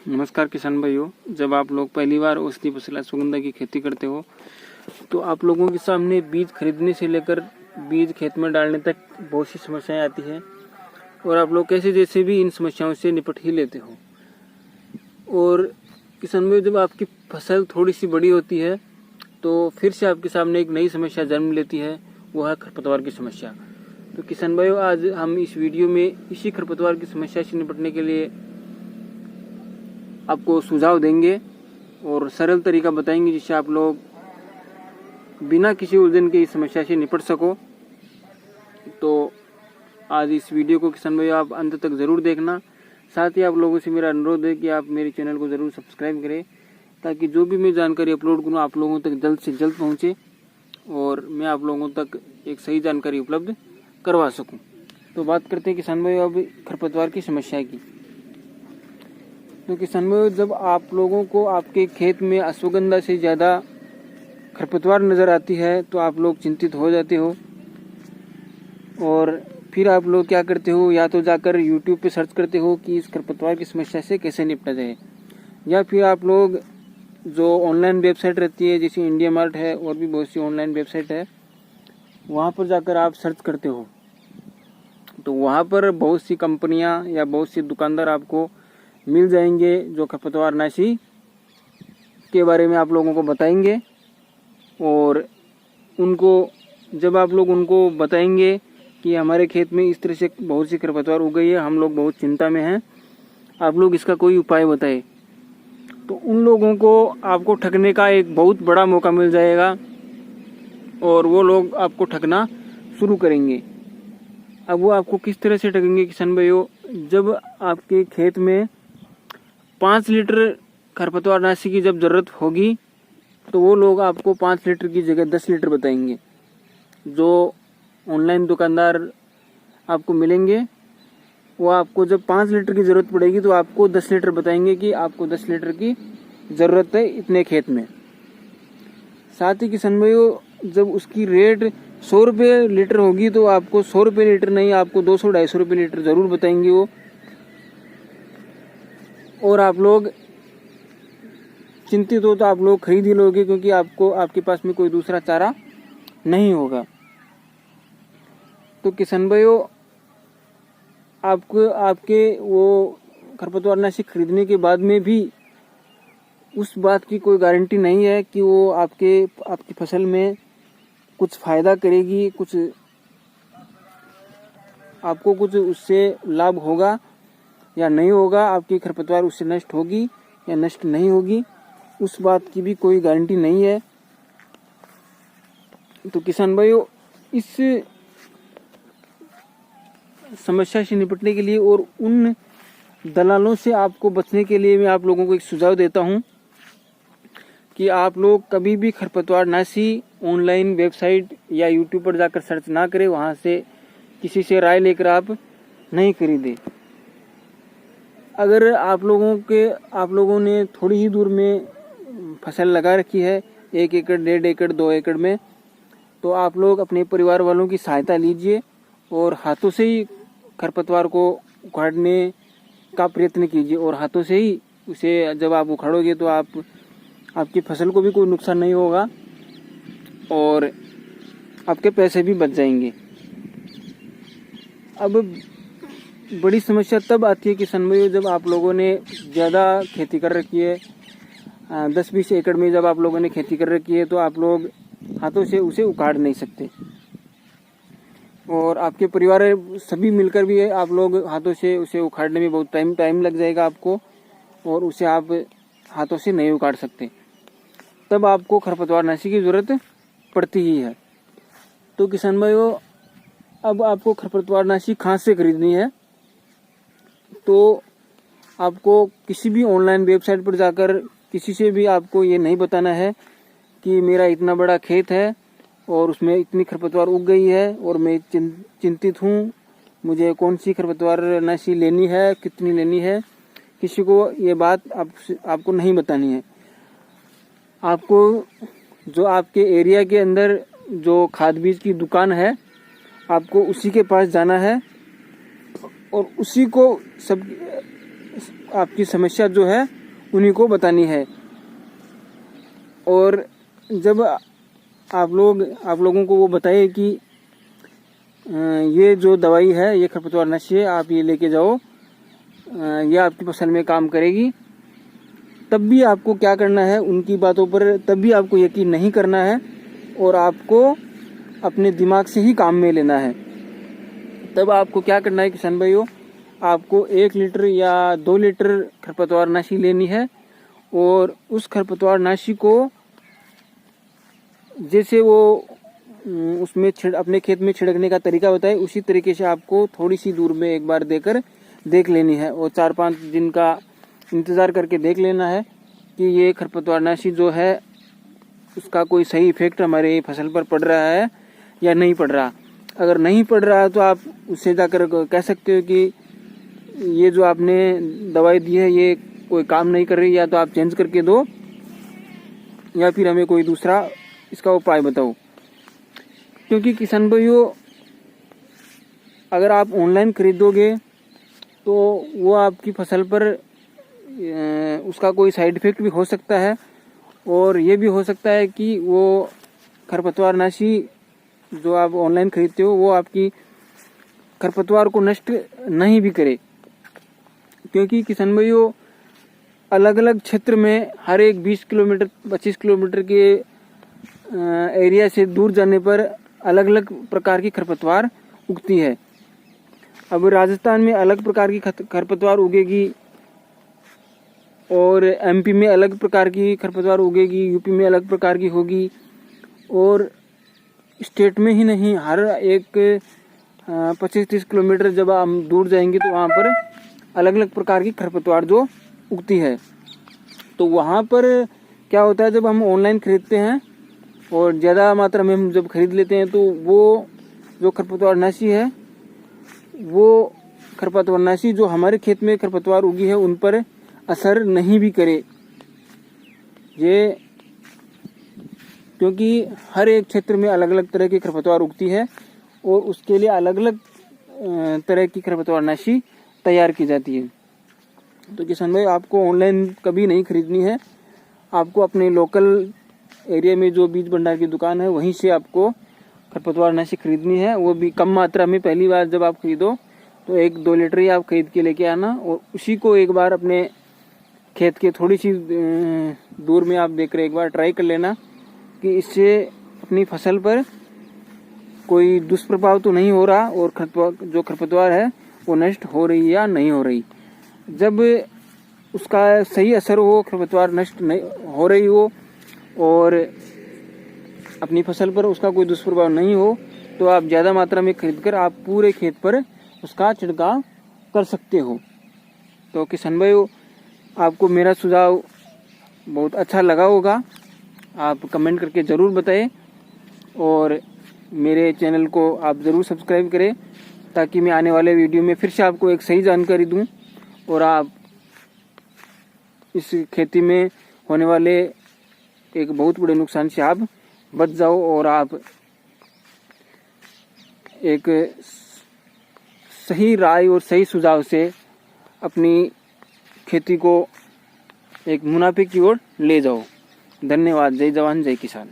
नमस्कार किसान भाइयों। जब आप लोग पहली बार औषधि फसल अश्वगंधा की खेती करते हो तो आप लोगों के सामने बीज खरीदने से लेकर बीज खेत में डालने तक बहुत सी समस्याएं आती हैं और आप लोग कैसे जैसे भी इन समस्याओं से निपट ही लेते हो। और किसान भाइयों, जब आपकी फसल थोड़ी सी बड़ी होती है तो फिर से आपके सामने एक नई समस्या जन्म लेती है, वो है खरपतवार की समस्या। तो किसान भाइयों, आज हम इस वीडियो में इसी खरपतवार की समस्या से निपटने के लिए आपको सुझाव देंगे और सरल तरीका बताएंगे जिससे आप लोग बिना किसी उलझन के इस समस्या से निपट सको। तो आज इस वीडियो को किसान भाई आप अंत तक ज़रूर देखना। साथ ही आप लोगों से मेरा अनुरोध है कि आप मेरे चैनल को ज़रूर सब्सक्राइब करें ताकि जो भी मैं जानकारी अपलोड करूँ आप लोगों तक जल्द से जल्द पहुँचे और मैं आप लोगों तक एक सही जानकारी उपलब्ध करवा सकूँ। तो बात करते हैं किसान भाई अब खरपतवार की समस्या की। तो किसान भाई, जब आप लोगों को आपके खेत में अश्वगंधा से ज़्यादा खरपतवार नज़र आती है तो आप लोग चिंतित हो जाते हो और फिर आप लोग क्या करते हो, या तो जाकर YouTube पे सर्च करते हो कि इस खरपतवार की समस्या से कैसे निपटा जाए, या फिर आप लोग जो ऑनलाइन वेबसाइट रहती है जैसे इंडिया मार्ट है और भी बहुत सी ऑनलाइन वेबसाइट है, वहाँ पर जाकर आप सर्च करते हो। तो वहाँ पर बहुत सी कंपनियाँ या बहुत सी दुकानदार आपको मिल जाएंगे जो खरपतवार नाशी के बारे में आप लोगों को बताएंगे। और उनको जब आप लोग उनको बताएंगे कि हमारे खेत में इस तरह से बहुत सी खरपतवार उग गई है, हम लोग बहुत चिंता में हैं, आप लोग इसका कोई उपाय बताएं, तो उन लोगों को आपको ठगने का एक बहुत बड़ा मौका मिल जाएगा और वो लोग आपको ठगना शुरू करेंगे। अब वो आपको किस तरह से ठगेंगे किसान भाइयों, जब आपके खेत में 5 लीटर खरपतवार नाशी की जब ज़रूरत होगी तो वो लोग आपको 5 लीटर की जगह 10 लीटर बताएंगे। जो ऑनलाइन दुकानदार आपको मिलेंगे वो आपको जब 5 लीटर की ज़रूरत पड़ेगी तो आपको 10 लीटर बताएंगे कि आपको 10 लीटर की ज़रूरत है इतने खेत में। साथ ही किसान भाइयों, जब उसकी रेट 100 रुपये लीटर होगी तो आपको 100 रुपये लीटर नहीं, आपको 200-250 रुपये लीटर ज़रूर बताएंगे वो। और आप लोग चिंतित हो तो आप लोग खरीद ही लोगे क्योंकि आपके पास में कोई दूसरा चारा नहीं होगा। तो किसान भाइयों, आपको आपके वो खरपतवार नाशी खरीदने के बाद में भी उस बात की कोई गारंटी नहीं है कि वो आपकी फसल में कुछ फ़ायदा करेगी, कुछ आपको कुछ उससे लाभ होगा या नहीं होगा, आपकी खरपतवार उससे नष्ट होगी या नष्ट नहीं होगी, उस बात की भी कोई गारंटी नहीं है। तो किसान भाइयों, इस समस्या से निपटने के लिए और उन दलालों से आपको बचने के लिए मैं आप लोगों को एक सुझाव देता हूं कि आप लोग कभी भी खरपतवार नाशी ऑनलाइन वेबसाइट या यूट्यूब पर जाकर सर्च ना करें, वहां से किसी से राय लेकर आप नहीं खरीदें। अगर आप लोगों ने थोड़ी ही दूर में फसल लगा रखी है, 1 एकड़ 1.5 एकड़ 2 एकड़ में, तो आप लोग अपने परिवार वालों की सहायता लीजिए और हाथों से ही खरपतवार को उखाड़ने का प्रयत्न कीजिए। और हाथों से ही उसे जब आप उखाड़ोगे तो आपकी फसल को भी कोई नुकसान नहीं होगा और आपके पैसे भी बच जाएंगे। अब बड़ी समस्या तब आती है किसान भाइयों, जब आप लोगों ने ज़्यादा खेती कर रखी है, 10-20 एकड़ में जब आप लोगों ने खेती कर रखी है तो आप लोग हाथों से उसे उखाड़ नहीं सकते और आपके परिवार सभी मिलकर भी आप लोग हाथों से उसे उखाड़ने में बहुत टाइम लग जाएगा आपको और उसे आप हाथों से नहीं उखाड़ सकते। तब आपको खरपतवार नाशी की ज़रूरत पड़ती ही है। तो किसान भाइयों, अब आपको खरपतवार नाशी कहाँ से खरीदनी है, तो आपको किसी भी ऑनलाइन वेबसाइट पर जाकर किसी से भी आपको ये नहीं बताना है कि मेरा इतना बड़ा खेत है और उसमें इतनी खरपतवार उग गई है और मैं चिंतित हूँ, मुझे कौन सी खरपतवार नाशी लेनी है, कितनी लेनी है। किसी को ये बात आपको नहीं बतानी है। आपको जो आपके एरिया के अंदर जो खाद बीज की दुकान है, आपको उसी के पास जाना है और उसी को सब आपकी समस्या जो है उन्हीं को बतानी है। और जब आप लोगों को वो बताए कि ये जो दवाई है ये खरपतवार नाशी है, आप ये लेके जाओ, ये आपकी फसल में काम करेगी, तब भी आपको क्या करना है, उनकी बातों पर तब भी आपको यकीन नहीं करना है और आपको अपने दिमाग से ही काम में लेना है। तब आपको क्या करना है किसान भाइयों, आपको 1 लीटर या 2 लीटर खरपतवार नाशी लेनी है और उस खरपतवार नाशी को जैसे वो उसमें अपने खेत में छिड़कने का तरीका बताए उसी तरीके से आपको थोड़ी सी दूर में एक बार देख लेनी है और 4-5 दिन का इंतज़ार करके देख लेना है कि ये खरपतवारनाशी जो है उसका कोई सही इफेक्ट हमारे फसल पर पड़ रहा है या नहीं पड़ रहा। अगर नहीं पड़ रहा है तो आप उससे जाकर कह सकते हो कि ये जो आपने दवाई दी है ये कोई काम नहीं कर रही, या तो आप चेंज करके दो या फिर हमें कोई दूसरा इसका उपाय बताओ। क्योंकि किसान भाइयों, अगर आप ऑनलाइन खरीदोगे तो वो आपकी फसल पर उसका कोई साइड इफ़ेक्ट भी हो सकता है और ये भी हो सकता है कि वो खरपतवारनाशी जो आप ऑनलाइन खरीदते हो वो आपकी खरपतवार को नष्ट नहीं भी करे। क्योंकि किसान भाइयों, अलग अलग क्षेत्र में हर एक 20 किलोमीटर 25 किलोमीटर के एरिया से दूर जाने पर अलग अलग प्रकार की खरपतवार उगती है। अब राजस्थान में अलग प्रकार की खरपतवार उगेगी और एमपी में अलग प्रकार की खरपतवार उगेगी, यूपी में अलग प्रकार की होगी और स्टेट में ही नहीं, हर एक 25-30 किलोमीटर जब हम दूर जाएंगे तो वहाँ पर अलग अलग प्रकार की खरपतवार जो उगती है। तो वहाँ पर क्या होता है, जब हम ऑनलाइन खरीदते हैं और ज़्यादा मात्रा में हम जब खरीद लेते हैं तो वो जो खरपतवारनाशी है वो खरपतवारनाशी जो हमारे खेत में खरपतवार उगी है उन पर असर नहीं भी करे। ये क्योंकि हर एक क्षेत्र में अलग अलग तरह की खरपतवार उगती है और उसके लिए अलग अलग तरह की खरपतवारनाशी तैयार की जाती है। तो किसान भाई, आपको ऑनलाइन कभी नहीं खरीदनी है, आपको अपने लोकल एरिया में जो बीज भंडार की दुकान है वहीं से आपको खरपतवारनाशी खरीदनी है, वो भी कम मात्रा में। पहली बार जब आप खरीदो तो 1-2 लीटर ही आप खरीद के लेके आना और उसी को एक बार अपने खेत के थोड़ी सी दूर में आप देख रहे एक बार ट्राई कर लेना कि इससे अपनी फसल पर कोई दुष्प्रभाव तो नहीं हो रहा और जो खरपतवार है वो नष्ट हो रही या नहीं हो रही। जब उसका सही असर हो, खरपतवार नष्ट नहीं हो रही हो और अपनी फसल पर उसका कोई दुष्प्रभाव नहीं हो तो आप ज़्यादा मात्रा में खरीदकर आप पूरे खेत पर उसका छिड़काव कर सकते हो। तो किसान भाइयों, आपको मेरा सुझाव बहुत अच्छा लगा होगा, आप कमेंट करके ज़रूर बताएं और मेरे चैनल को आप ज़रूर सब्सक्राइब करें ताकि मैं आने वाले वीडियो में फिर से आपको एक सही जानकारी दूं और आप इस खेती में होने वाले एक बहुत बड़े नुकसान से आप बच जाओ और आप एक सही राय और सही सुझाव से अपनी खेती को एक मुनाफे की ओर ले जाओ। धन्यवाद। जय जवान जय किसान।